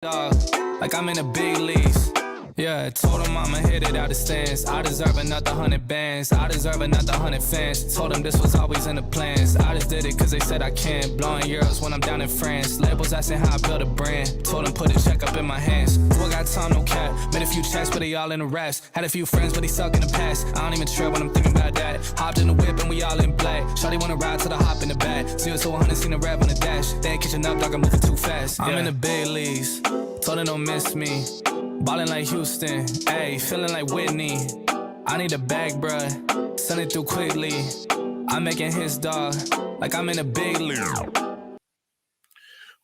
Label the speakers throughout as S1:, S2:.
S1: Like I'm in the big leagues. Yeah, told him I'ma hit it out the stands. I deserve another 100 bands. I deserve another 100 fans. Told them this was always in the plans. I just did it cause they said I can. Blowing euros when I'm down in France. Labels asking how I build a brand. Told them put a check up in my hands. Boy got time, no cap. Made a few checks, but they all in the rest. Had a few friends, but they suck in the past. I don't even trip when I'm thinking about that. Hopped in the whip and we all in black. Shawty wanna ride to the hop in the back. 0 to 100, seen a rap on the dash. They ain't catching up, dog, I'm moving too fast. I'm in the big leagues. Told her don't miss me. Ballin' like Houston, ayy, feeling like Whitney. I need a bag, bruh, send it through quickly. I'm making his dog, like I'm in a big league.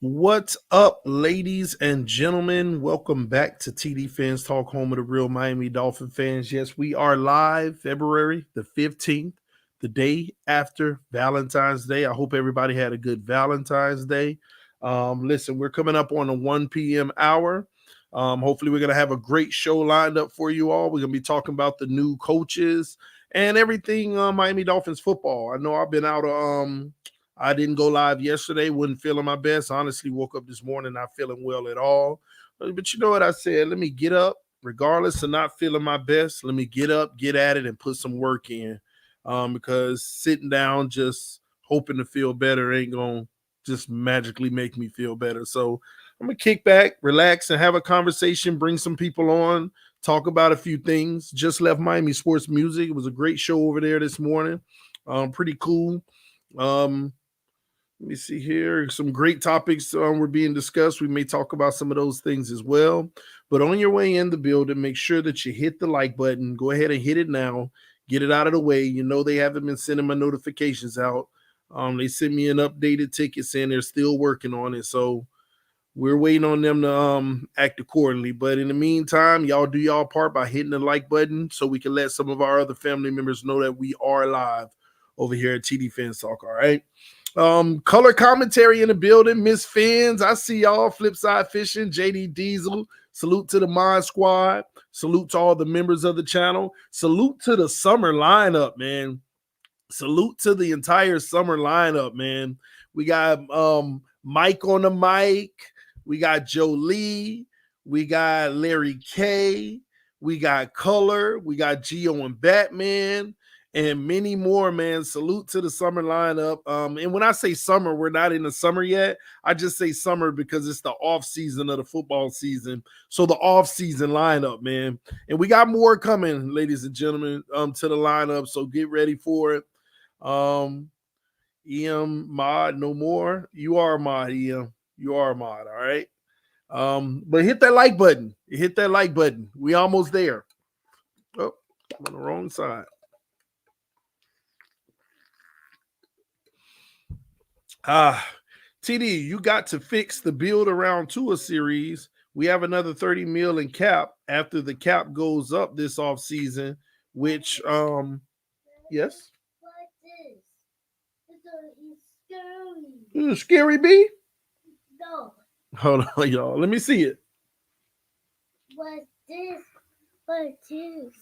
S2: What's up, ladies and gentlemen? Welcome back to TDPHINSTALK, home of the real Miami Dolphin fans. Yes, we are live February the 15th, the day after Valentine's Day. I hope everybody had a good Valentine's Day. Listen, we're coming up on the 1 p.m. hour. Hopefully we're going to have a great show lined up for you all. We're going to be talking about the new coaches and everything Miami Dolphins football. I know I've been out I didn't go live yesterday, wasn't feeling my best. Honestly, woke up this morning not feeling well at all. But you know what I said? Let me get up, regardless of not feeling my best. Let me get up, get at it, and put some work in. Because sitting down just hoping to feel better ain't going to just magically make me feel better. So I'm going to kick back, relax, and have a conversation, bring some people on, talk about a few things. Just left Miami Sports Music. It was a great show over there this morning. Pretty cool. Let me see here. Some great topics were being discussed. We may talk about some of those things as well. But on your way in the building, make sure that you hit the like button. Go ahead and hit it now. Get it out of the way. You know they haven't been sending my notifications out. They sent me an updated ticket saying they're still working on it. So we're waiting on them to act accordingly. But in the meantime, y'all do y'all part by hitting the like button so we can let some of our other family members know that we are live over here at TDPHINSTALK, all right? Color commentary in the building, Miss Fins. I see y'all. Flipside Fishing, JD Diesel. Salute to the Mod Squad. Salute to all the members of the channel. Salute to the summer lineup, man. Salute to the entire summer lineup, man. We got Mike on the mic. We got Jolie. We got Larry K. We got Color. We got Geo and Batman. And many more, man. Salute to the summer lineup. And when I say summer, we're not in the summer yet. I just say summer because it's the off season of the football season. So the off season lineup, man. And we got more coming, ladies and gentlemen, to the lineup. So get ready for it. EM mod, no more. You are a mod, EM. You are a mod, all right? But hit that like button. Hit that like button. We almost there. Oh, I'm on the wrong side. TD, you got to fix the build around Tua series. We have another 30 mil in cap after the cap goes up this off season, which yes. Scary B?
S3: No.
S2: Hold on, y'all. Let me see it.
S3: What's this? What's this?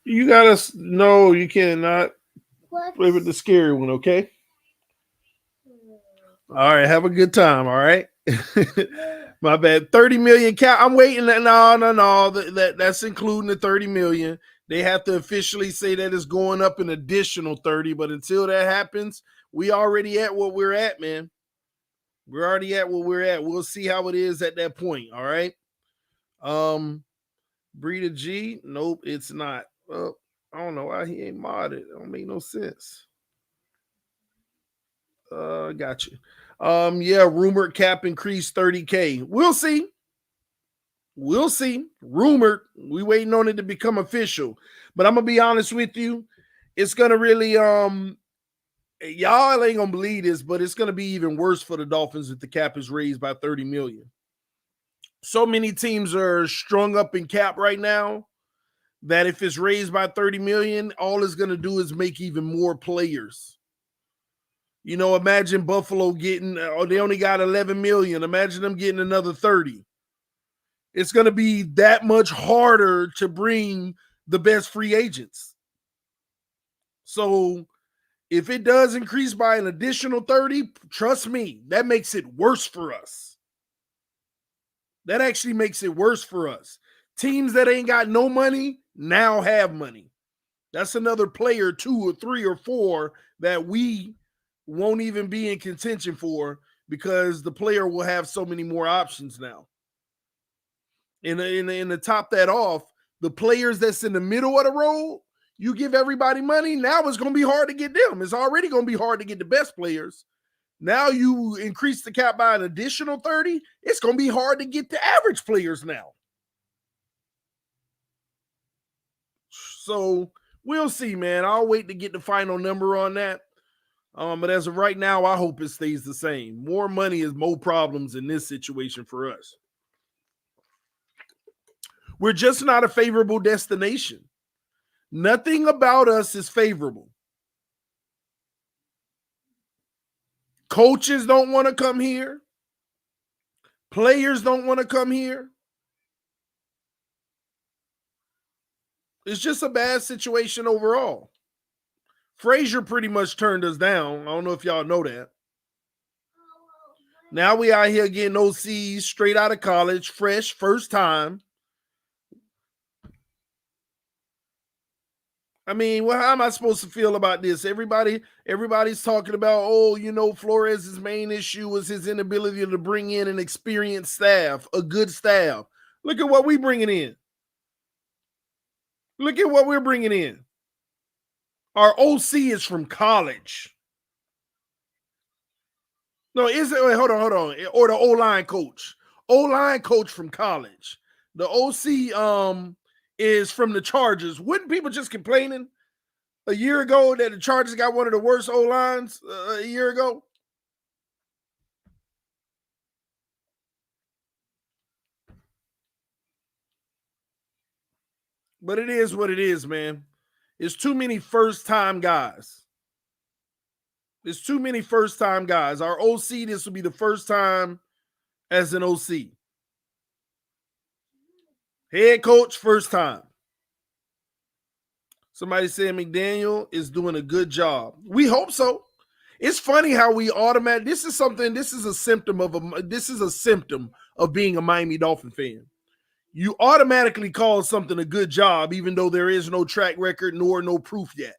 S2: You gotta no, you cannot play with the scary one, okay? All right, have a good time, all right? My bad. 30 million cap. I'm waiting. No. That's including the 30 million. They have to officially say that it's going up an additional 30, but until that happens, we already at what we're at, man. We're already at what we're at. We'll see how it is at that point, all right? Breeder G, nope, it's not. I don't know why he ain't modded. It don't make no sense. Got you. Yeah, rumored cap increase 30K. We'll see. We'll see. Rumored. We waiting on it to become official. But I'm gonna be honest with you. It's gonna really y'all ain't gonna believe this, but it's gonna be even worse for the Dolphins if the cap is raised by 30 million. So many teams are strung up in cap right now that if it's raised by 30 million, all it's gonna do is make even more players. You know, imagine Buffalo getting, they only got 11 million. Imagine them getting another 30. It's going to be that much harder to bring the best free agents. So if it does increase by an additional 30, trust me, that makes it worse for us. That actually makes it worse for us. Teams that ain't got no money now have money. That's another player, 2 or 3 or 4 that we won't even be in contention for because the player will have so many more options now. And to top that off, the players that's in the middle of the road, you give everybody money. Now it's going to be hard to get them. It's already going to be hard to get the best players. Now you increase the cap by an additional 30. It's going to be hard to get the average players now. So we'll see, man. I'll wait to get the final number on that. But as of right now, I hope it stays the same. More money is more problems in this situation for us. We're just not a favorable destination. Nothing about us is favorable. Coaches don't want to come here. Players don't want to come here. It's just a bad situation overall. Frazier pretty much turned us down. I don't know if y'all know that. Now we out here getting OCs straight out of college, fresh, first time. I mean, well, how am I supposed to feel about this? Everybody's talking about, Flores' main issue was his inability to bring in an experienced staff, a good staff. Look at what we're bringing in. Look at what we're bringing in. Our OC is from college. No, is it? Wait, hold on. Or the O-line coach. O-line coach from college. The OC is from the Chargers. Wouldn't people just complaining a year ago that the Chargers got one of the worst O-lines a year ago? But it is what it is, man. It's too many first-time guys. There's too many first-time guys. Our OC, this will be the first time as an OC. Head coach, first time. Somebody said McDaniel is doing a good job. We hope so. It's funny how we this is a symptom of being a Miami Dolphin fan. You automatically call something a good job, even though there is no track record nor no proof yet.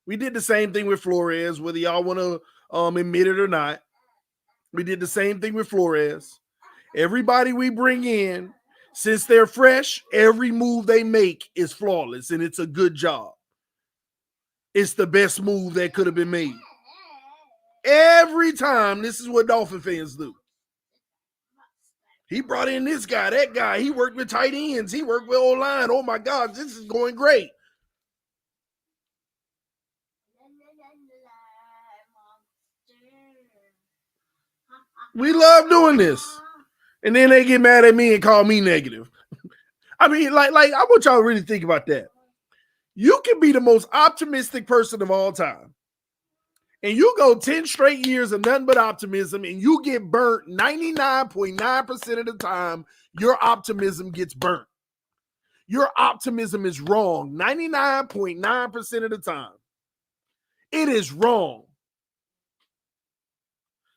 S2: We did the same thing with Flores, whether y'all want to admit it or not. We did the same thing with Flores. Everybody we bring in, since they're fresh, every move they make is flawless, and it's a good job. It's the best move that could have been made. Every time, this is what Dolphin fans do. He brought in this guy, that guy. He worked with tight ends. He worked with O-line. Oh, my God, this is going great. We love doing this. And then they get mad at me and call me negative. I mean, like I want y'all to really think about that. You can be the most optimistic person of all time. And you go 10 straight years of nothing but optimism, and you get burnt 99.9% of the time. Your optimism gets burnt. Your optimism is wrong 99.9% of the time. It is wrong.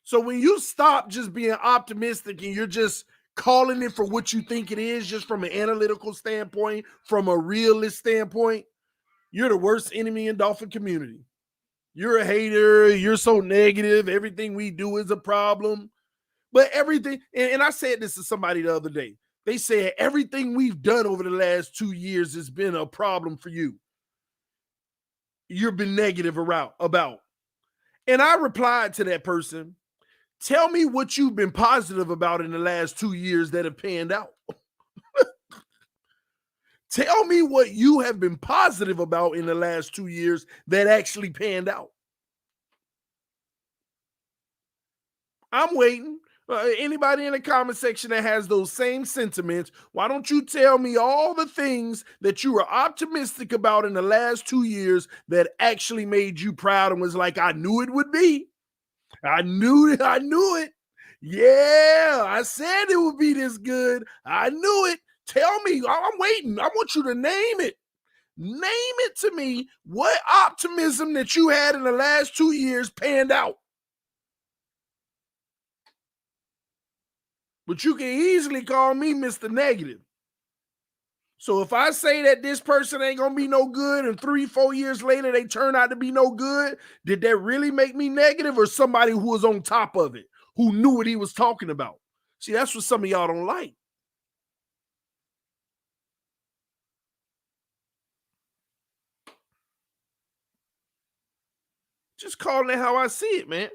S2: So when you stop just being optimistic and you're just calling it for what you think it is, just from an analytical standpoint, from a realist standpoint, you're the worst enemy in Dolphin community. You're a hater. You're so negative. Everything we do is a problem. But everything, and I said this to somebody the other day. They said everything we've done over the last 2 years has been a problem for you. You've been negative about. And I replied to that person, tell me what you've been positive about in the last 2 years that have panned out. Tell me what you have been positive about in the last 2 years that actually panned out. I'm waiting. Anybody in the comment section that has those same sentiments, why don't you tell me all the things that you were optimistic about in the last 2 years that actually made you proud and was like, I knew it would be. I knew it. Yeah, I said it would be this good. I knew it. Tell me. I'm waiting. I want you to name it. Name it to me. What optimism that you had in the last 2 years panned out? But you can easily call me Mr. Negative. So if I say that this person ain't going to be no good and 3-4 years later they turn out to be no good, did that really make me negative, or somebody who was on top of it, who knew what he was talking about? See, that's what some of y'all don't like. Just calling it how I see it, man.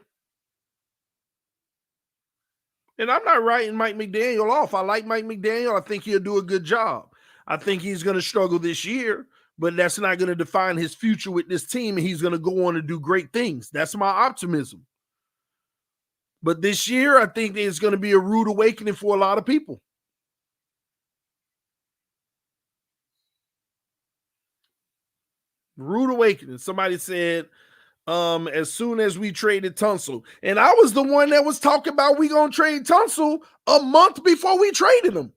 S2: And I'm not writing Mike McDaniel off. I like Mike McDaniel. I think he'll do a good job. I think he's going to struggle this year, but that's not going to define his future with this team, and he's going to go on and do great things. That's my optimism. But this year, I think it's going to be a rude awakening for a lot of people. Rude awakening. Somebody said, as soon as we traded Tunsil. And I was the one that was talking about we going to trade Tunsil a month before we traded him.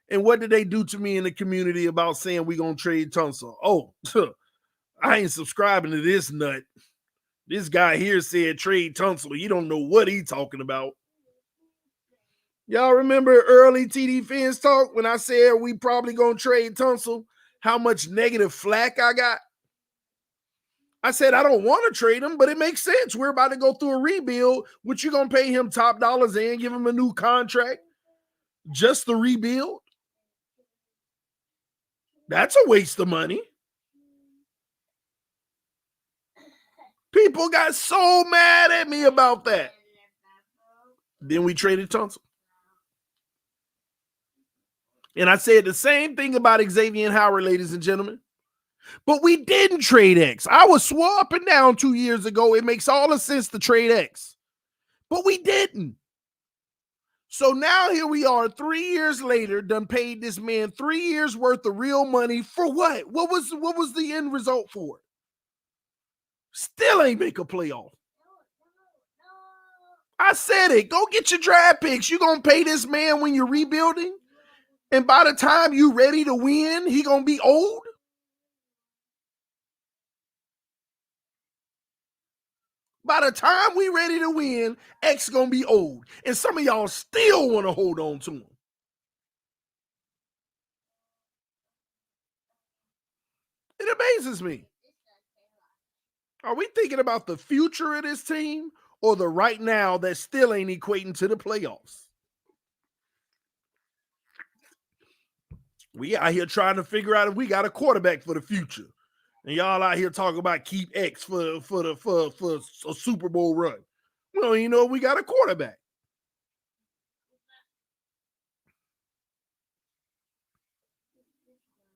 S2: And what did they do to me in the community about saying we going to trade Tunsil? Oh, I ain't subscribing to this nut. This guy here said trade Tunsil. You don't know what he talking about. Y'all remember early TDPHINSTALK when I said we probably going to trade Tunsil? How much negative flack I got? I said, I don't want to trade him, but it makes sense. We're about to go through a rebuild. What, you going to pay him top dollars and give him a new contract just to rebuild? That's a waste of money. People got so mad at me about that. Then we traded Tunsil. And I said the same thing about Xavier Howard, ladies and gentlemen. But we didn't trade X. I was swore up and down 2 years ago. It makes all the sense to trade X. But we didn't. So now here we are 3 years later, done paid this man 3 years worth of real money for what? What was the end result for it? Still ain't make a playoff. I said it. Go get your draft picks. You're going to pay this man when you're rebuilding? And by the time you ready to win, he going to be old? By the time we ready to win, X going to be old. And some of y'all still want to hold on to him. It amazes me. Are we thinking about the future of this team or the right now that still ain't equating to the playoffs? We out here trying to figure out if we got a quarterback for the future. And y'all out here talking about keep X for a Super Bowl run. Well, you know, we got a quarterback.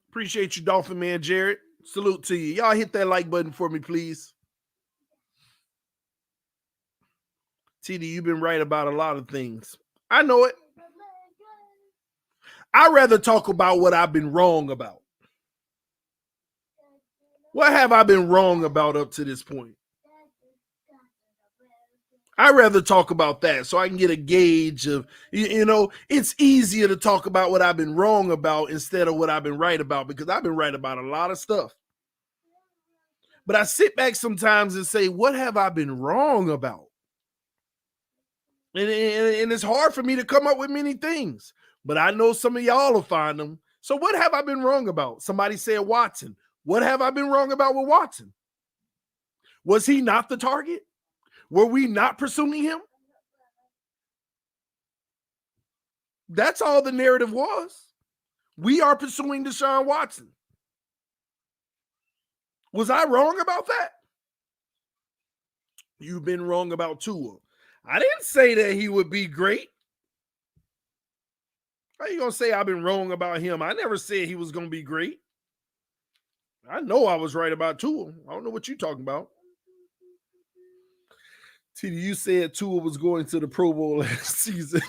S2: Appreciate you, Dolphin Man Jared. Salute to you. Y'all hit that like button for me, please. TD, you've been right about a lot of things. I know it. I'd rather talk about what I've been wrong about. What have I been wrong about up to this point? I'd rather talk about that so I can get a gauge of, you know, it's easier to talk about what I've been wrong about instead of what I've been right about, because I've been right about a lot of stuff. But I sit back sometimes and say, what have I been wrong about? And it's hard for me to come up with many things, but I know some of y'all will find them. So what have I been wrong about? Somebody said Watson. What have I been wrong about with Watson? Was he not the target? Were we not pursuing him? That's all the narrative was. We are pursuing Deshaun Watson. Was I wrong about that? You've been wrong about Tua. I didn't say that he would be great. How you going to say I've been wrong about him? I never said he was going to be great. I know I was right about Tua. I don't know what you're talking about. TD, you said Tua was going to the Pro Bowl last season.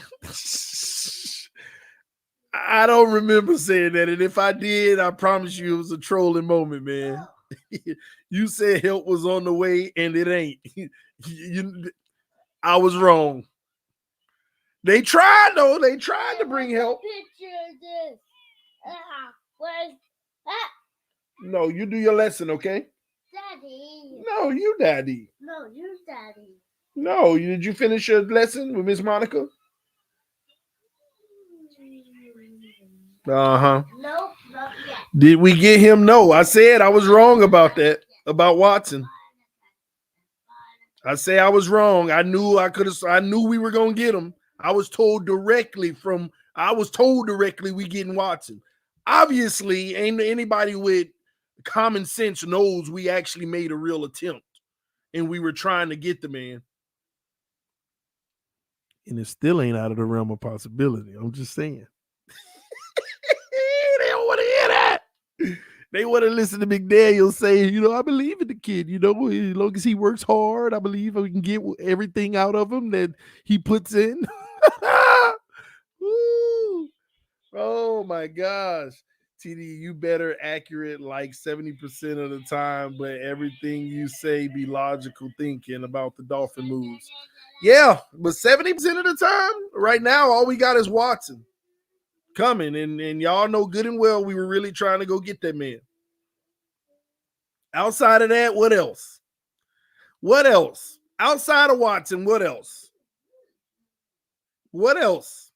S2: I don't remember saying that. And if I did, I promise you it was a trolling moment, man. You said help was on the way, and it ain't. I was wrong. They tried, though. They tried to bring help. No, you do your lesson, okay?
S3: Daddy.
S2: No, you daddy.
S3: No, you daddy.
S2: No, did you finish your lesson with Miss Monica? Uh-huh.
S3: Nope, not yet.
S2: Did we get him? No. I said I was wrong about that, about Watson. I say I was wrong. I knew we were gonna get him. I was told directly we getting Watson. Obviously, ain't anybody with common sense knows we actually made a real attempt and we were trying to get the man. And it still ain't out of the realm of possibility. I'm just saying. They don't want to hear that. They want to listen to McDaniel say, I believe in the kid. As long as he works hard, I believe we can get everything out of him that he puts in. Woo. Oh my gosh. TD, you better accurate like 70% of the time, but everything you say be logical thinking about the Dolphin moves. Yeah, but 70% of the time, right now, all we got is Watson coming. And y'all know good and well we were really trying to go get that man. Outside of that, what else? What else? Outside of Watson, what else? What else?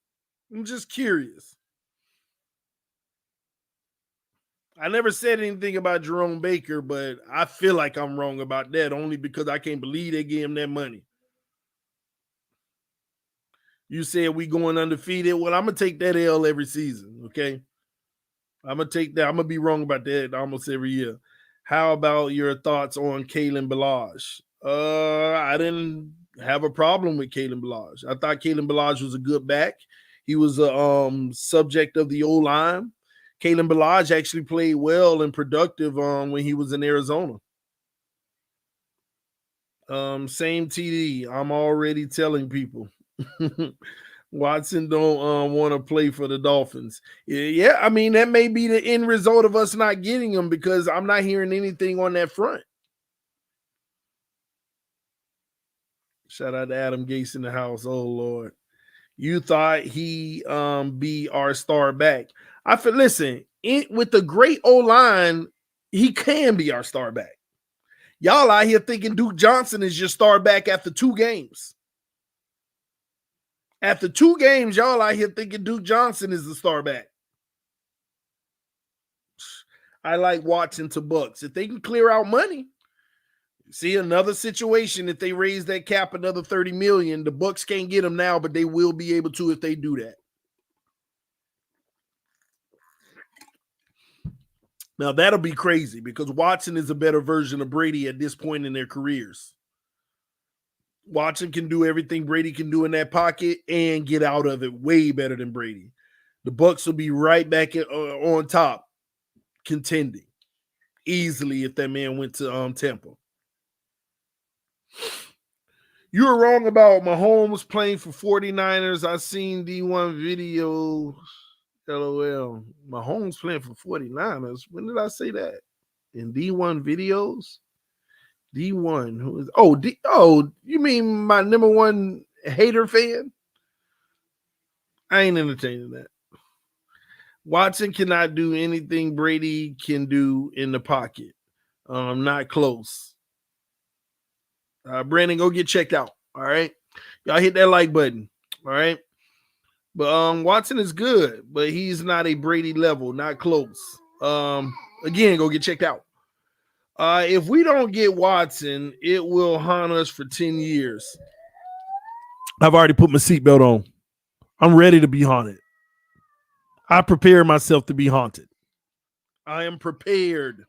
S2: I'm just curious. I never said anything about Jerome Baker, but I feel like I'm wrong about that only because I can't believe they gave him that money. You said we going undefeated. Well, I'm going to take that L every season, okay? I'm going to take that. I'm going to be wrong about that almost every year. How about your thoughts on Kalen Ballage? I didn't have a problem with Kalen Ballage. I thought Kalen Ballage was a good back. He was a subject of the O-line. Kalen Ballage actually played well and productive when he was in Arizona. Same TD. I'm already telling people. Watson don't want to play for the Dolphins. Yeah, I mean, that may be the end result of us not getting him because I'm not hearing anything on that front. Shout out to Adam Gase in the house. Oh, Lord. You thought he be our star back. Listen, with the great O-line, he can be our star back. Y'all out here thinking Duke Johnson is your star back after 2 games. After 2 games, y'all out here thinking Duke Johnson is the star back. I like Watson to Bucks. If they can clear out money, see another situation. If they raise that cap another $30 million, the Bucks can't get them now, but they will be able to if they do that. Now, that'll be crazy because Watson is a better version of Brady at this point in their careers. Watson can do everything Brady can do in that pocket and get out of it way better than Brady. The Bucks will be right back on top, contending easily if that man went to Tampa. You were wrong about Mahomes playing for 49ers. I seen D1 video. LOL. Mahomes playing for 49ers. When did I say that? In D1 videos? D1. Who is you mean my number one hater fan? I ain't entertaining that. Watson cannot do anything Brady can do in the pocket. Not close. Brandon, go get checked out. All right. Y'all hit that like button. All right. But Watson is good, but he's not a Brady level, not close. Again, go get checked out. If we don't get Watson, it will haunt us for 10 years. I've already put my seatbelt on. I'm ready to be haunted. I prepare myself to be haunted. I am prepared.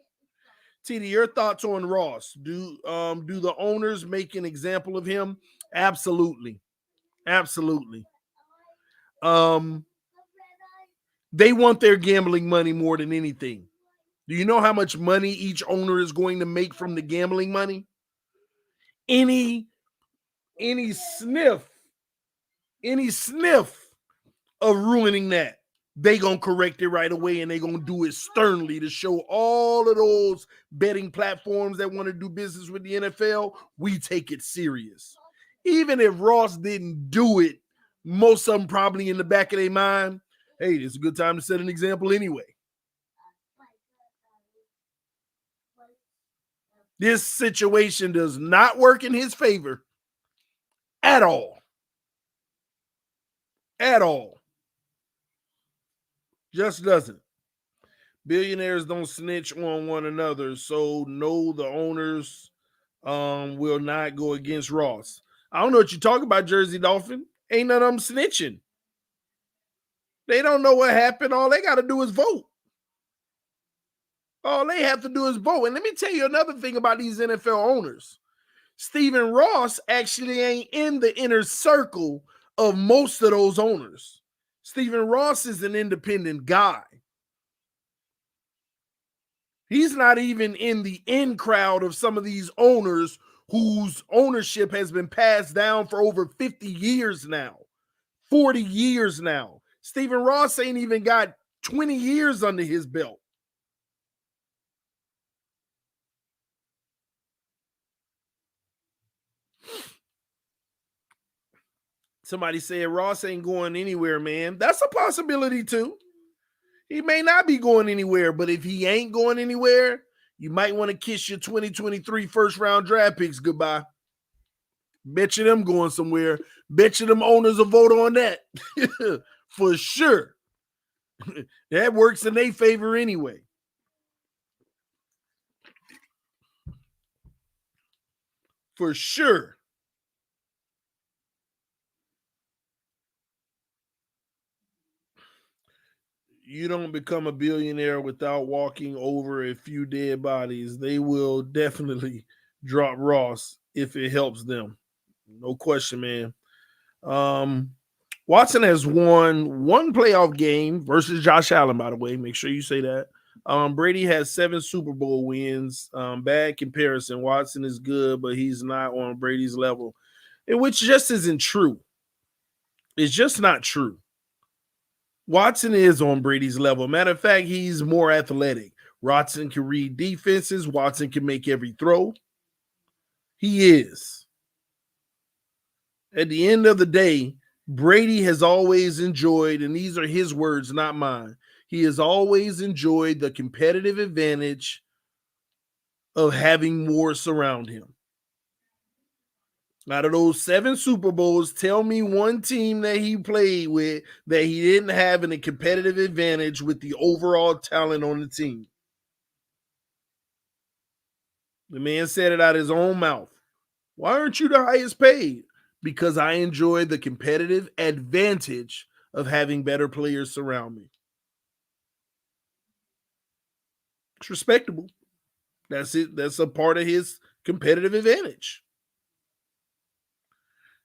S2: TD, your thoughts on Ross? Do the owners make an example of him? Absolutely. Absolutely. They want their gambling money more than anything. Do you know how much money each owner is going to make from the gambling money? Any sniff of ruining that, they gonna correct it right away, and they gonna do it sternly to show all of those betting platforms that want to do business with the NFL, we take it serious. Even if Ross didn't do it, most of them probably in the back of their mind, hey, it's a good time to set an example anyway. This situation does not work in his favor at all. At all. Just doesn't. Billionaires don't snitch on one another, so no, the owners will not go against Ross. I don't know what you talk about, Jersey Dolphin. Ain't none of them snitching. They don't know what happened. All they got to do is vote. All they have to do is vote. And let me tell you another thing about these NFL owners. Stephen Ross actually ain't in the inner circle of most of those owners. Stephen Ross is an independent guy. He's not even in the in crowd of some of these owners whose ownership has been passed down for over 50 years now, 40 years now. Stephen Ross ain't even got 20 years under his belt. Somebody said Ross ain't going anywhere, man. That's a possibility too. He may not be going anywhere, but if he ain't going anywhere, you might want to kiss your 2023 first round draft picks goodbye. Bet you them going somewhere. Bet you them owners will vote on that. For sure. That works in their favor anyway. For sure. You don't become a billionaire without walking over a few dead bodies. They will definitely drop Ross if it helps them. No question, man. Watson has won one playoff game versus Josh Allen, by the way. Make sure you say that. Brady has 7 Super Bowl wins. Bad comparison. Watson is good, but he's not on Brady's level, which just isn't true. It's just not true. Watson is on Brady's level. Matter of fact, he's more athletic. Watson can read defenses. Watson can make every throw. He is. At the end of the day, Brady has always enjoyed, and these are his words, not mine. He has always enjoyed the competitive advantage of having more surround him. Out of those 7 Super Bowls, tell me one team that he played with that he didn't have a competitive advantage with the overall talent on the team. The man said it out of his own mouth. Why aren't you the highest paid? Because I enjoy the competitive advantage of having better players surround me. It's respectable. That's it. That's a part of his competitive advantage.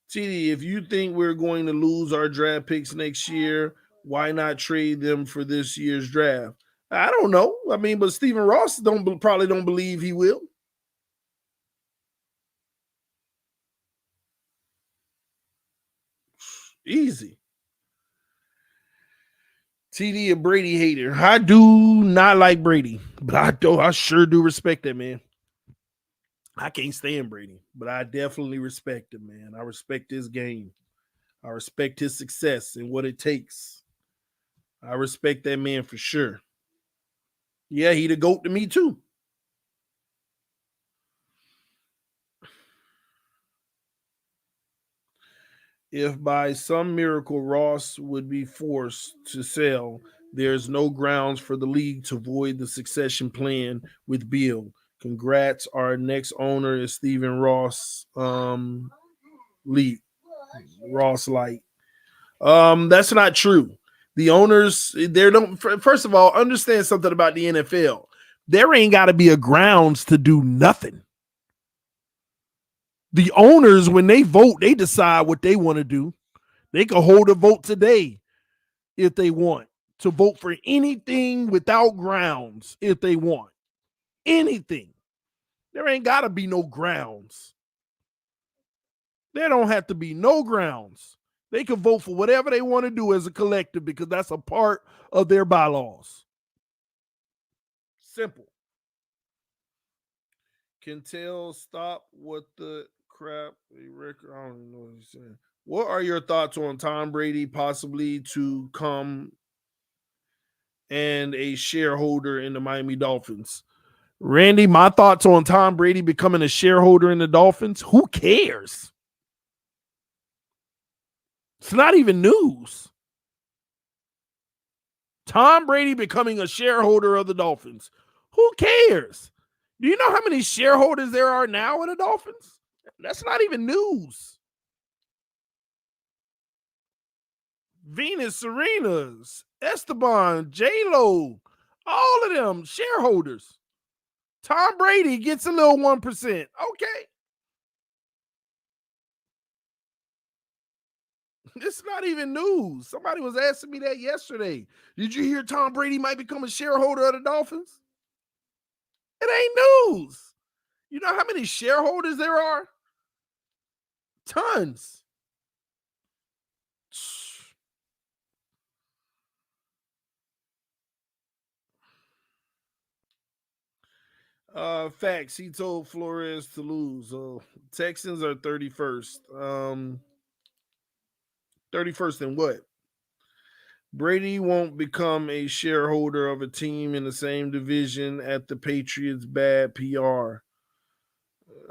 S2: TD, if you think we're going to lose our draft picks next year, why not trade them for this year's draft? I don't know. I mean, but Stephen Ross probably don't believe he will. Easy. TD, a Brady hater. I do not like Brady, but I sure do respect that man. I can't stand Brady, but I definitely respect him, man. I respect his game. I respect his success and what it takes. I respect that man for sure. Yeah, he the GOAT to me too. If by some miracle Ross would be forced to sell, there's no grounds for the league to void the succession plan with Bill. Congrats. Our next owner is Stephen Ross. Ross Light. That's not true. The owners, they don't. First of all, understand something about the NFL. There ain't got to be a grounds to do nothing. The owners, when they vote, they decide what they want to do. They can hold a vote today if they want to vote for anything without grounds if they want. Anything. There ain't got to be no grounds. There don't have to be no grounds. They can vote for whatever they want to do as a collective because that's a part of their bylaws. Simple. Can tell stop what the crap record. I don't even know what he's saying. What are your thoughts on Tom Brady possibly to come and a shareholder in the Miami Dolphins? Randy, my thoughts on Tom Brady becoming a shareholder in the Dolphins? Who cares? It's not even news. Tom Brady becoming a shareholder of the Dolphins. Who cares? Do you know how many shareholders there are now in the Dolphins? That's not even news. Venus Serenas, Esteban, J-Lo, all of them shareholders. Tom Brady gets a little 1%. Okay. It's not even news. Somebody was asking me that yesterday. Did you hear Tom Brady might become a shareholder of the Dolphins? It ain't news. You know how many shareholders there are? Tons. Facts. He told Flores to lose. Texans are 31st. 31st in what? Brady won't become a shareholder of a team in the same division at the Patriots. Bad PR.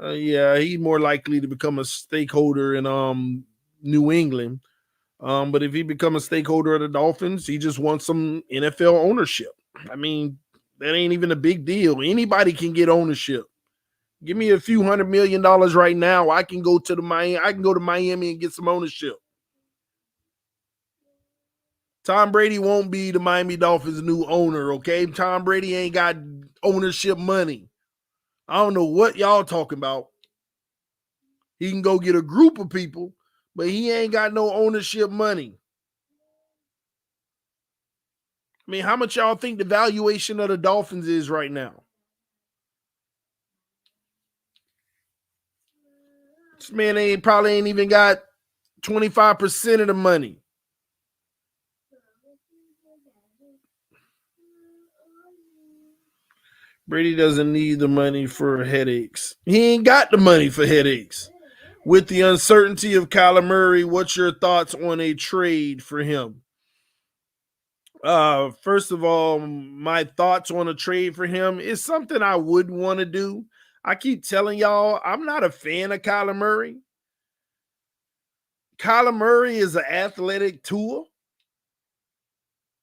S2: Yeah, he's more likely to become a stakeholder in New England. But if he become a stakeholder of the Dolphins, he just wants some NFL ownership. I mean, that ain't even a big deal. Anybody can get ownership. Give me a few $100 million right now. I can go to Miami and get some ownership. Tom Brady won't be the Miami Dolphins' new owner, okay? Tom Brady ain't got ownership money. I don't know what y'all talking about. He can go get a group of people, but he ain't got no ownership money. I mean, how much y'all think the valuation of the Dolphins is right now? This man probably ain't even got 25% of the money. Brady doesn't need the money for headaches. He ain't got the money for headaches. With the uncertainty of Kyler Murray, what's your thoughts on a trade for him? First of all, my thoughts on a trade for him is something I would want to do. I keep telling y'all, I'm not a fan of Kyler Murray. Kyler Murray is an athletic tool,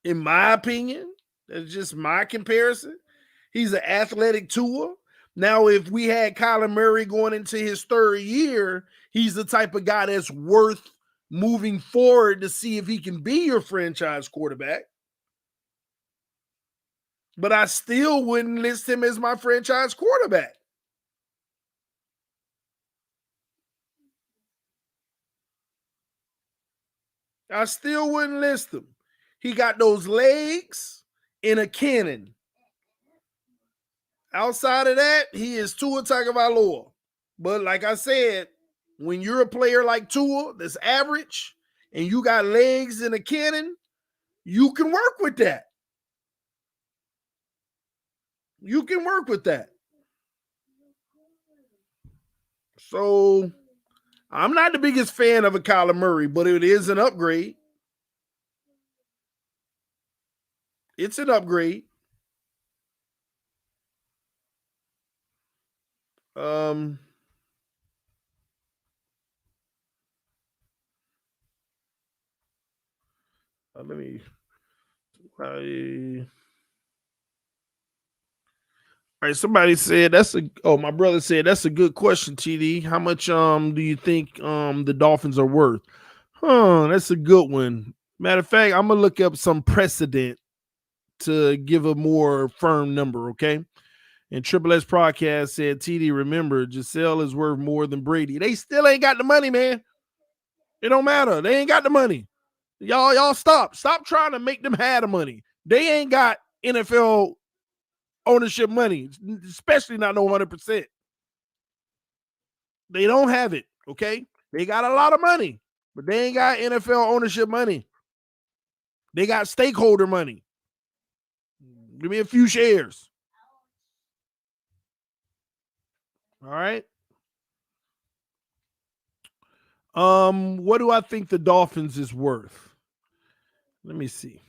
S2: in my opinion. That's just my comparison. He's an athletic tool. Now, if we had Kyler Murray going into his third year, he's the type of guy that's worth moving forward to see if he can be your franchise quarterback. But I still wouldn't list him as my franchise quarterback. I still wouldn't list him. He got those legs in a cannon. Outside of that, he is Tua Tagovailoa. But like I said, when you're a player like Tua that's average and you got legs in a cannon, you can work with that. You can work with that. So I'm not the biggest fan of a Kyler Murray, but it is an upgrade. It's an upgrade. Let me. All right, somebody said my brother said that's a good question, TD. How much do you think the Dolphins are worth? That's a good one. Matter of fact, I'm gonna look up some precedent to give a more firm number, okay? And Triple S Podcast said, TD, remember, Giselle is worth more than Brady. They still ain't got the money, man. It don't matter. They ain't got the money. Y'all stop. Stop trying to make them have the money. They ain't got NFL ownership money, especially not no 100%. They don't have it, okay? They got a lot of money, but they ain't got NFL ownership money. They got stakeholder money. Give me a few shares. All right. What do I think the Dolphins is worth? Let me see.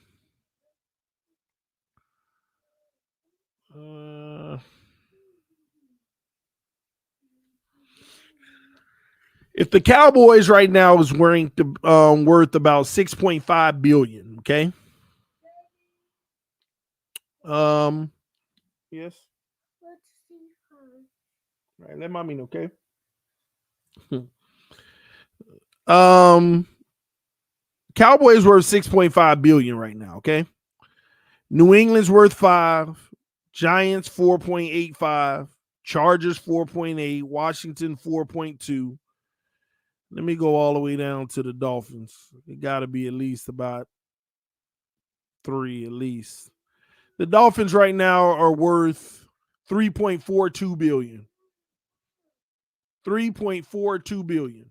S2: If the Cowboys right now is worth about $6.5 billion, okay? Yes.
S3: Let's see her.
S2: All right, let mommy know, okay? um, Cowboys worth 6.5 billion right now, okay? New England's worth 5, Giants 4.85, Chargers 4.8, Washington 4.2. Let me go all the way down to the Dolphins. It got to be at least about 3 at least. The Dolphins right now are worth 3.42 billion. 3.42 billion.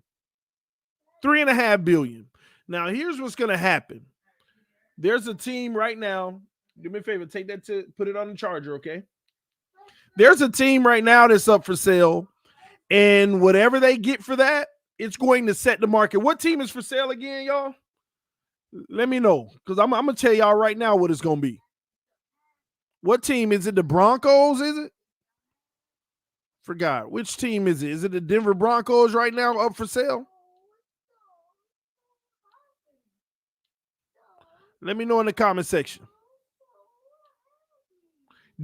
S2: 3.5 billion. Now, here's what's going to happen. There's a team right now. Do me a favor, take that to put it on the charger, okay? There's a team right now that's up for sale, and whatever they get for that, it's going to set the market. What team is for sale again, y'all? Let me know, because I'm going to tell y'all right now what it's going to be. What team? Is it the Broncos, is it? Forgot. Which team is it? Is it the Denver Broncos right now up for sale? Let me know in the comment section.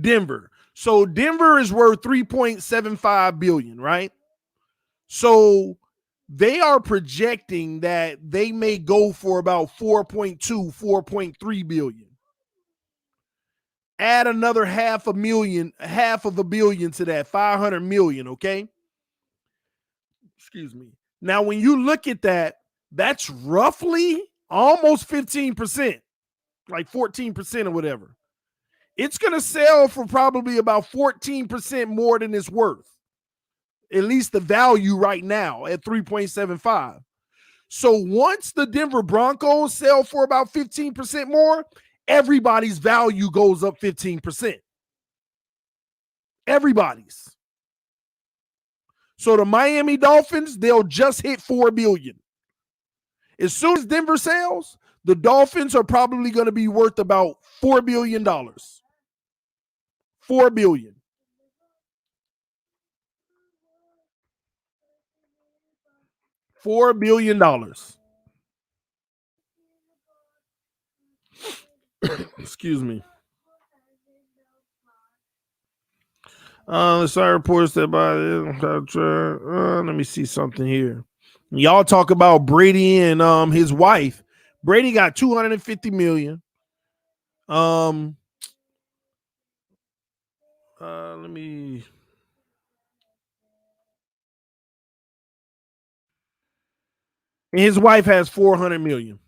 S2: Denver. So Denver is worth 3.75 billion, right? So they are projecting that they may go for about 4.2, 4.3 billion. Add another half of a billion to that, 500 million, okay? Excuse me. Now, when you look at that, that's roughly almost 15%, like 14% or whatever. It's going to sell for probably about 14% more than it's worth. At least the value right now at 3.75. So once the Denver Broncos sell for about 15% more, everybody's value goes up 15%. Everybody's. So the Miami Dolphins, they'll just hit 4 billion. As soon as Denver sells, the Dolphins are probably going to be worth about $4 billion. $4 billion. $4 billion. Excuse me. Sorry, reports that by let me see something here. Y'all talk about Brady and his wife. Brady got 250 million. Let me. And his wife has 400 million.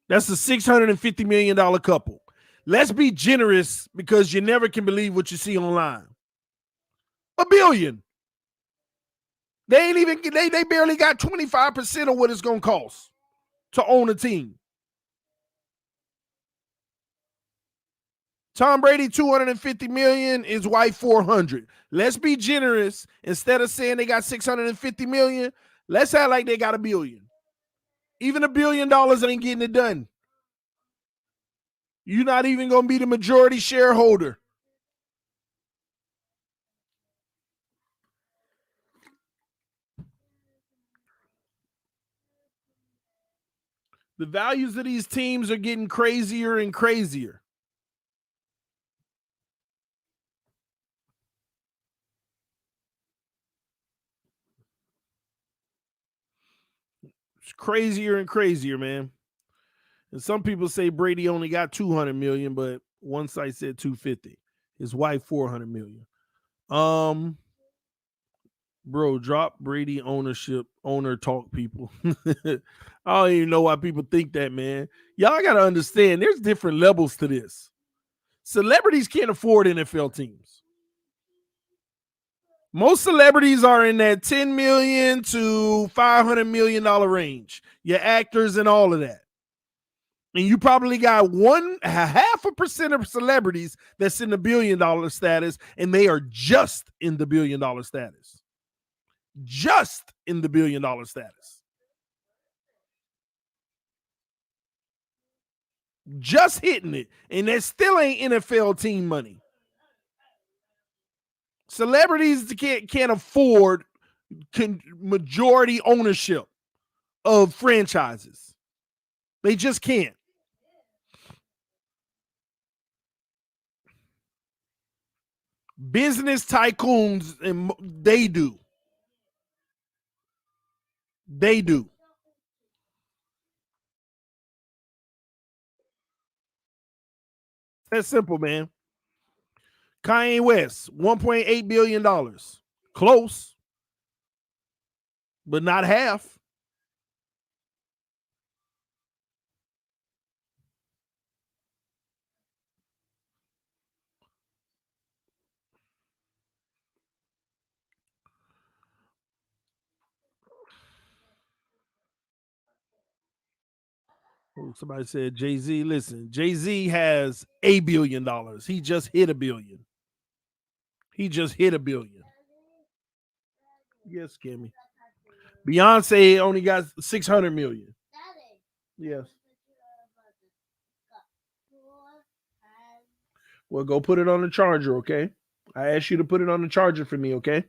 S2: That's a $650 million couple. Let's be generous because you never can believe what you see online. $1 billion. They ain't even they barely got 25% of what it's gonna cost to own a team. Tom Brady, 250 million, his wife 400. Let's be generous. Instead of saying they got 650 million, let's act like they got $1 billion. Even $1 billion ain't getting it done. You're not even gonna be the majority shareholder. The values of these teams are getting crazier and crazier. It's crazier and crazier, man. And some people say Brady only got 200 million, but one site said 250. His wife 400 million. Bro, drop Brady owner talk, people. I don't even know why people think that, man. Y'all got to understand there's different levels to this. Celebrities can't afford NFL teams. Most celebrities are in that $10 million to $500 million range. Your actors and all of that. And you probably got 0.5% of celebrities that's in the $1 billion status, and they are just in the $1 billion status. Just in the $1 billion status. Just hitting it. And that still ain't NFL team money. Celebrities can't afford majority ownership of franchises. They just can't. Business tycoons, and they do. They do. That's simple, man. Kanye West, $1.8 billion. Close, but not half. Oh, somebody said Jay-Z. Listen, Jay-Z has $1 billion. He just hit $1 billion. He just hit $1 billion. Yes, Kimmy. Beyonce only got 600 million. Yes. Well, go put it on the charger, okay? I asked you to put it on the charger for me, okay?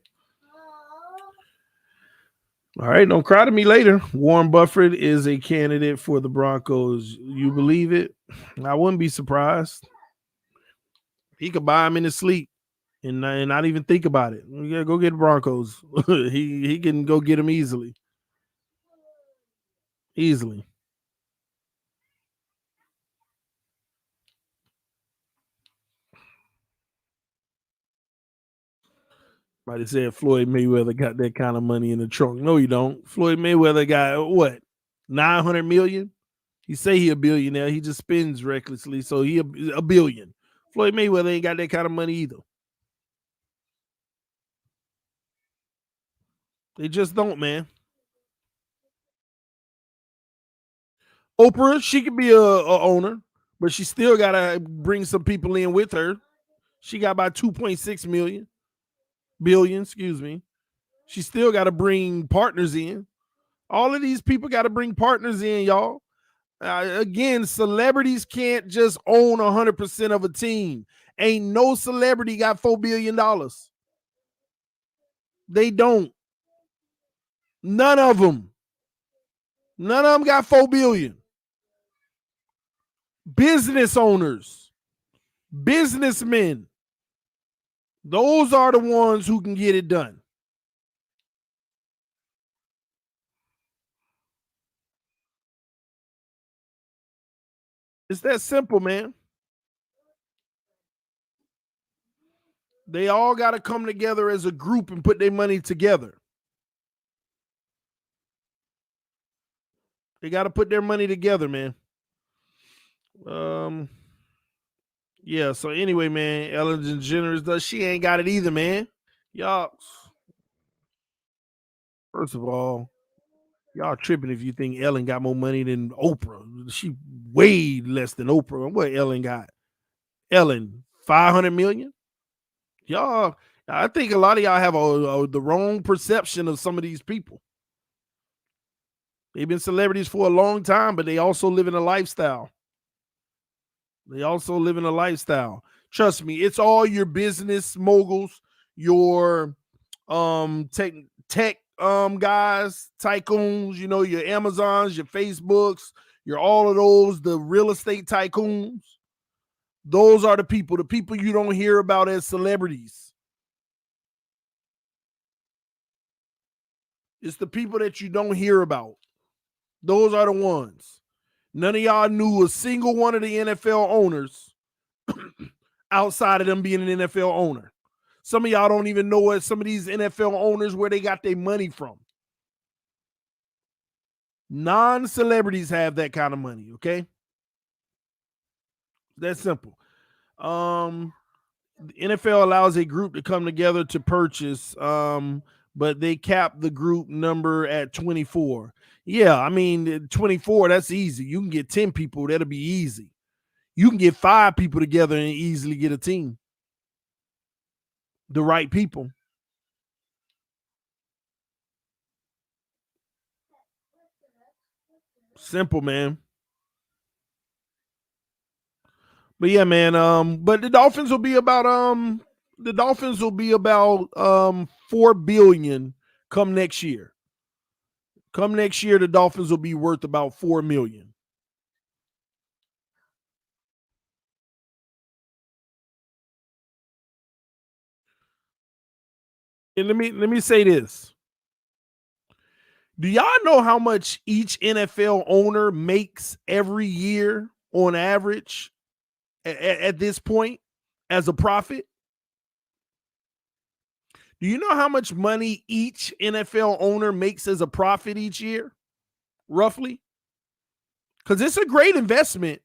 S2: All right, don't cry to me later. Warren Buffett is a candidate for the Broncos. You believe it? I wouldn't be surprised. He could buy him in his sleep and not even think about it. Yeah, go get Broncos. he can go get him easily. Easily. Somebody said Floyd Mayweather got that kind of money in the trunk. No, you don't. Floyd Mayweather got what? 900 million? He say he a billionaire. He just spends recklessly, so he a billion. Floyd Mayweather ain't got that kind of money either. They just don't, man. Oprah, she could be a owner, but she still gotta bring some people in with her. She got about 2.6 billion, excuse me. She still got to bring partners in. All of these people got to bring partners in, y'all. Again, celebrities can't just own 100% of a team. Ain't no celebrity got $4 billion. They don't. None of them. None of them got $4 billion. Business owners, businessmen, those are the ones who can get it done. It's that simple, man. They all got to come together as a group and put their money together. They got to put their money together, man. Yeah, so anyway, man, Ellen DeGeneres does. She ain't got it either, man. Y'all, first of all, y'all tripping if you think Ellen got more money than Oprah. She way less than Oprah. What Ellen got? Ellen, 500 million? Y'all, I think a lot of y'all have the wrong perception of some of these people. They've been celebrities for a long time, but they also live in a lifestyle. Trust me, it's all your business moguls, your tech guys, tycoons, you know, your Amazons, your Facebooks, your all of those, the real estate tycoons. Those are the people you don't hear about as celebrities. It's the people that you don't hear about. Those are the ones. None of y'all knew a single one of the NFL owners outside of them being an NFL owner. Some of y'all don't even know what some of these NFL owners where they got their money from. Non-celebrities have that kind of money, okay? That's simple. The NFL allows a group to come together to purchase, but they cap the group number at 24. Yeah, I mean, 24, that's easy. You can get 10 people, that'll be easy. You can get 5 people together and easily get a team. The right people. Simple, man. But yeah, man. But the Dolphins will be about 4 billion come next year. Come next year, the Dolphins will be worth about 4 million. me say this. Do y'all know how much each NFL owner makes every year on average at this point as a profit? Do you know how much money each NFL owner makes as a profit each year, roughly? Because it's a great investment.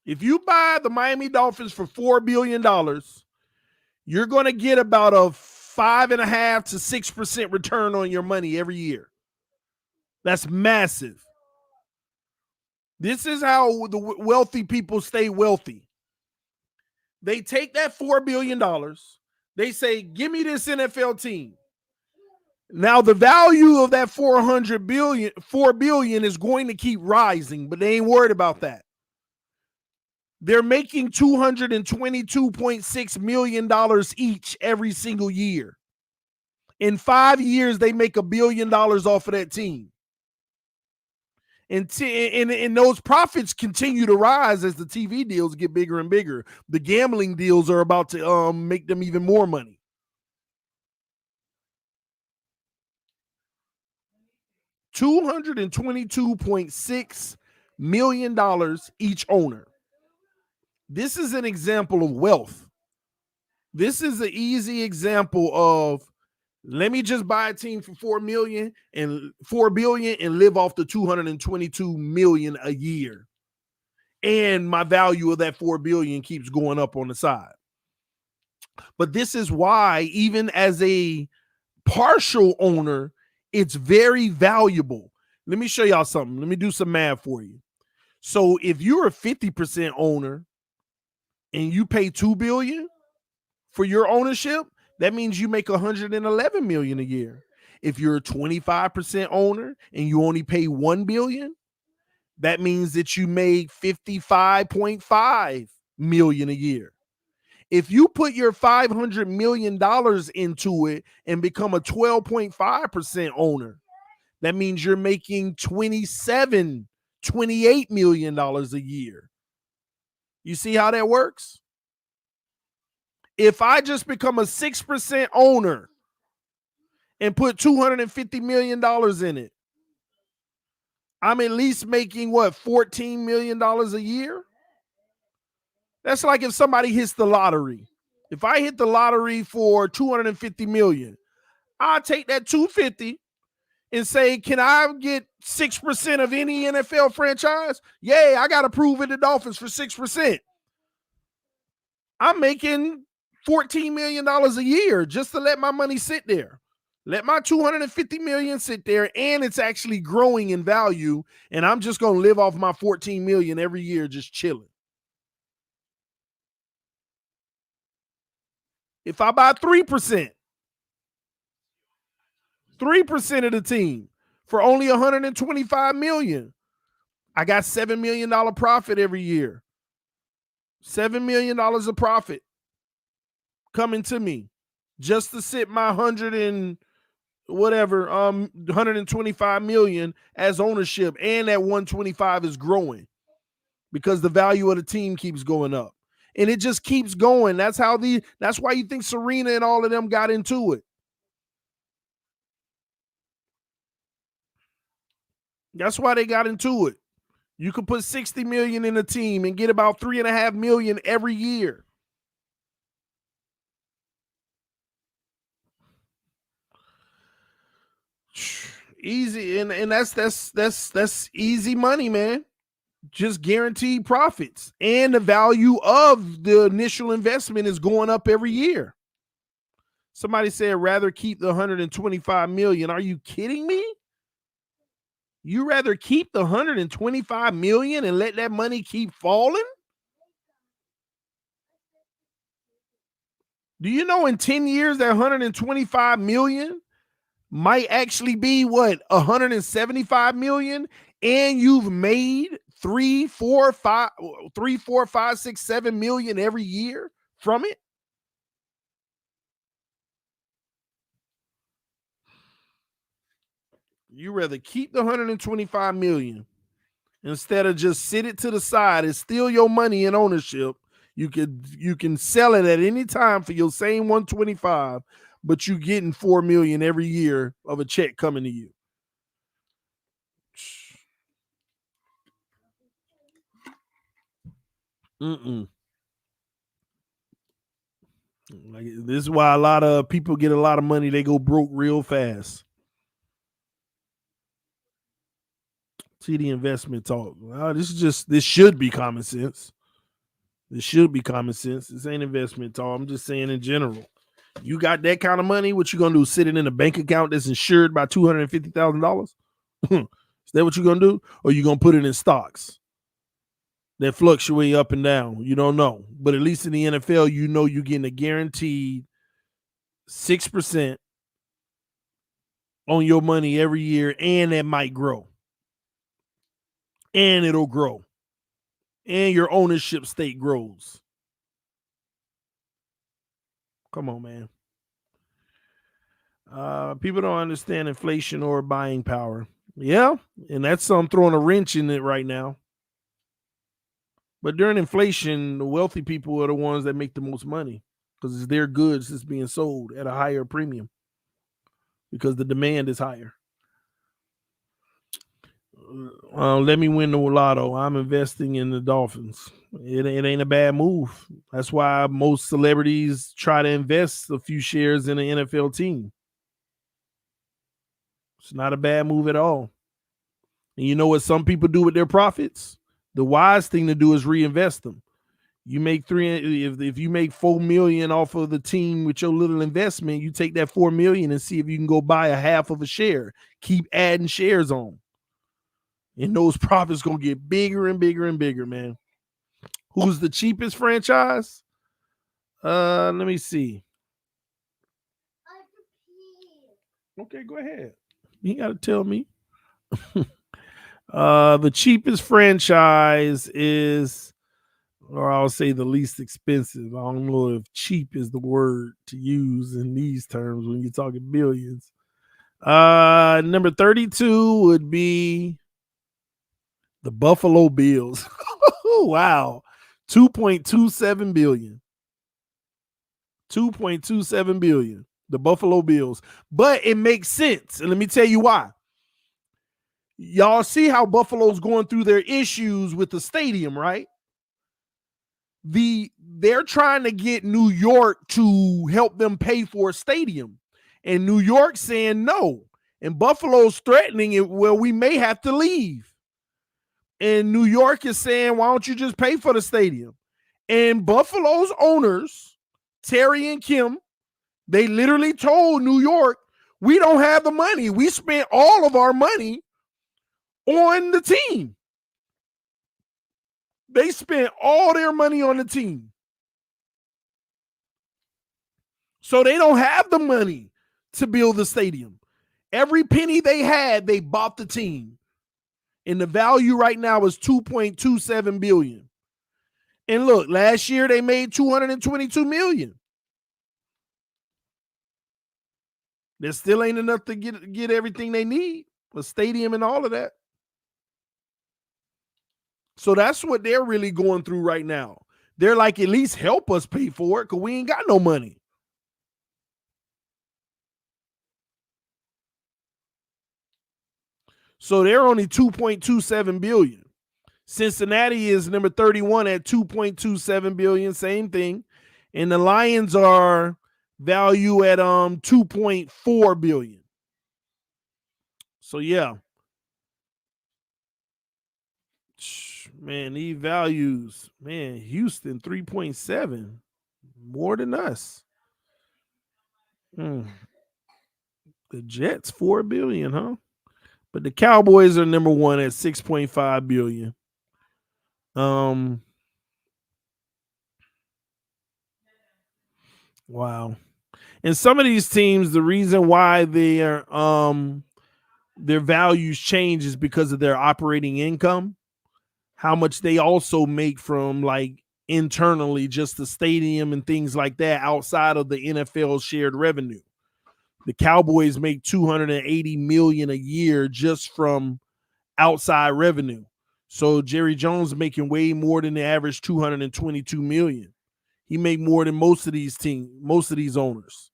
S2: If you buy the Miami Dolphins for $4 billion, you're going to get about a 5.5% to 6% return on your money every year. That's massive. This is how the wealthy people stay wealthy. They take that $4 billion. They say, give me this NFL team. Now, the value of that $4 billion is going to keep rising, but they ain't worried about that. They're making $222.6 million each every single year. In 5 years, they make $1 billion off of that team. And those profits continue to rise as the TV deals get bigger and bigger. The gambling deals are about to make them even more money. $222.6 million each owner. This is an example of wealth. This is an easy example of, let me just buy a team for $4 billion and live off the $222 million a year. And my value of that $4 billion keeps going up on the side. But this is why, even as a partial owner, it's very valuable. Let me show y'all something. Let me do some math for you. So if you're a 50% owner and you pay $2 billion for your ownership, that means you make $111 million a year. If you're a 25% owner and you only pay $1 billion, that means that you make $55.5 million a year. If you put your $500 million into it and become a 12.5% owner, that means you're making $28 million a year. You see how that works? If I just become a 6% owner and put $250 million in it, I'm at least making $14 million a year? That's like if somebody hits the lottery. If I hit the lottery for $250 million, I'll take that $250 and say, can I get 6% of any NFL franchise? Yay, I got to prove it the Dolphins for 6%. I'm making $14 million a year just to let my money sit there. Let my $250 million sit there, and it's actually growing in value, and I'm just going to live off my $14 million every year just chilling. If I buy 3% of the team for only $125 million, I got $7 million profit every year. $7 million of profit coming to me just to sit my $125 million as ownership, and that 125 is growing because the value of the team keeps going up. And it just keeps going. That's why you think Serena and all of them got into it. That's why they got into it. You could put $60 million in a team and get about $3.5 million every year. Easy, and that's easy money, man. Just guaranteed profits, and the value of the initial investment is going up every year. Somebody said rather keep the $125 million. Are you kidding me? You rather keep the $125 million and let that money keep falling? Do you know in 10 years that $125 million might actually be $175 million, and you've made 3, 4, 5, 6, 7 million every year from it? You rather keep the $125 million instead of just sit it to the side and steal your money in ownership. You can sell it at any time for your same 125, but you getting $4 million every year of a check coming to you. Like, this is why a lot of people get a lot of money. They go broke real fast. TD investment talk. This should be common sense. This should be common sense. This ain't investment talk. I'm just saying in general. You got that kind of money, what you gonna do? Sit it in a bank account that's insured by $250,000? Is that what you're gonna do? Or you gonna put it in stocks that fluctuate up and down? You don't know. But at least in the NFL, you know you're getting a guaranteed 6% on your money every year, and that might grow. And it'll grow. And your ownership stake grows. Come on, man. People don't understand inflation or buying power. Yeah, and that's I'm throwing a wrench in it right now. But during inflation, the wealthy people are the ones that make the most money because it's their goods that's being sold at a higher premium because the demand is higher. Let me win the lotto. I'm investing in the Dolphins. It ain't a bad move. That's why most celebrities try to invest a few shares in an NFL team. It's not a bad move at all. And you know what some people do with their profits? The wise thing to do is reinvest them. You make if you make $4 million off of the team with your little investment, you take that $4 million and see if you can go buy a half of a share. Keep adding shares on. And those profits gonna get bigger and bigger and bigger, man. Who's the cheapest franchise? Let me see. Okay, go ahead. You gotta tell me. The cheapest franchise is, or I'll say the least expensive. I don't know if cheap is the word to use in these terms when you're talking billions. Number 32 would be the Buffalo Bills. Wow. 2.27 billion. 2.27 billion. The Buffalo Bills. But it makes sense. And let me tell you why. Y'all see how Buffalo's going through their issues with the stadium, right? They're trying to get New York to help them pay for a stadium. And New York's saying no. And Buffalo's threatening it, well, we may have to leave. And New York is saying, why don't you just pay for the stadium? And Buffalo's owners, Terry and Kim, they literally told New York, we don't have the money. We spent all of our money on the team. They spent all their money on the team. So they don't have the money to build the stadium. Every penny they had, they bought the team. And the value right now is $2.27 billion. And look, last year they made $222 million. There still ain't enough to get everything they need, a stadium and all of that. So that's what they're really going through right now. They're like, at least help us pay for it because we ain't got no money. So they're only $2.27 billion. Cincinnati is number 31 at $2.27 billion, same thing. And the Lions are value at $2.4 billion. So yeah. Man, these values, man, Houston 3.7, more than us. The Jets $4 billion, huh? But the Cowboys are number one at $6.5 billion. Wow. And some of these teams, the reason why their values change is because of their operating income, how much they also make from like internally, just the stadium and things like that outside of the NFL shared revenue. The Cowboys make $280 million a year just from outside revenue. So Jerry Jones making way more than the average 222 million. He make more than most of these owners.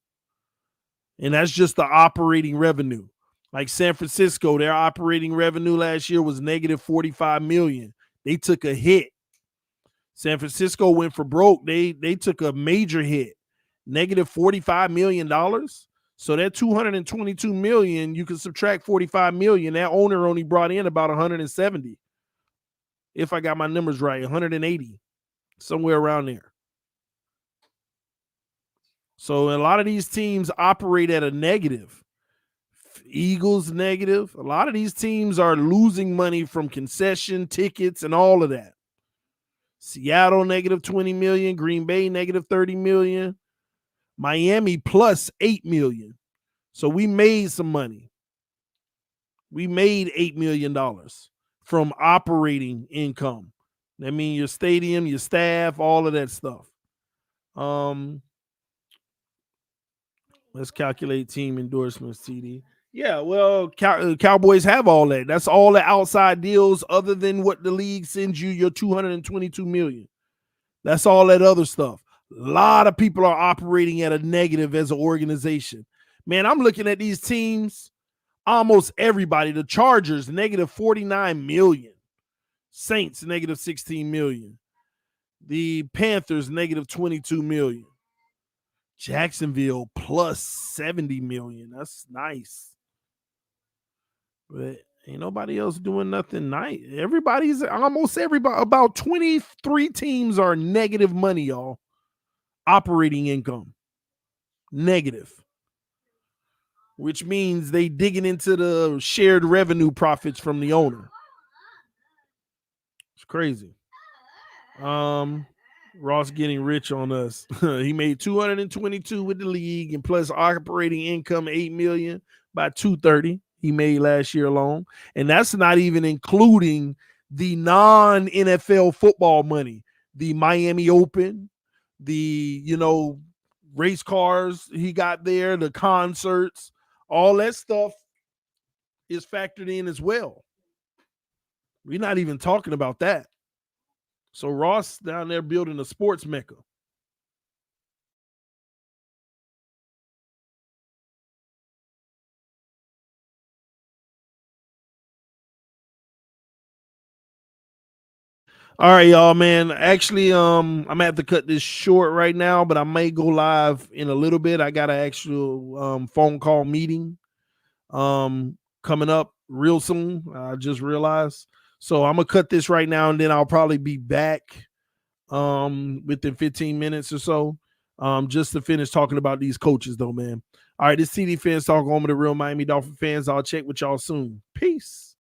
S2: And that's just the operating revenue. Like San Francisco, their operating revenue last year was negative 45 million. They took a hit. San Francisco went for broke. They took a major hit. Negative $45 million. So that 222 million, you can subtract 45 million. That owner only brought in about 170. If I got my numbers right, 180, somewhere around there. So a lot of these teams operate at a negative. Eagles negative. A lot of these teams are losing money from concession tickets and all of that. Seattle negative 20 million, Green Bay negative 30 million, Miami plus 8 million. So we made some money. We made $8 million from operating income. That means your stadium, your staff, all of that stuff. Let's calculate team endorsements, TD. Yeah, well, Cowboys have all that. That's all the outside deals other than what the league sends you, your 222 million. That's all that other stuff. A lot of people are operating at a negative as an organization. Man, I'm looking at these teams, almost everybody. The Chargers, negative 49 million. Saints, negative 16 million. The Panthers, negative 22 million. Jacksonville, plus 70 million. That's nice. But ain't nobody else doing nothing nice. Almost everybody, about 23 teams are negative money, y'all. Operating income. Negative. Which means they digging into the shared revenue profits from the owner. It's crazy. Ross getting rich on us. He made 222 with the league and plus operating income 8 million by 230 he made last year alone. And that's not even including the non-NFL football money, the Miami Open, the, race cars he got there, the concerts, all that stuff is factored in as well. We're not even talking about that. So Ross down there building a sports mecca. All right, y'all, man. Actually, I'm gonna have to cut this short right now, but I may go live in a little bit. I got an actual phone call meeting coming up real soon. I just realized. So I'm gonna cut this right now, and then I'll probably be back within 15 minutes or so. Just to finish talking about these coaches, though, man. All right, this TD Fans Talk, home of the real Miami Dolphin fans. I'll check with y'all soon. Peace.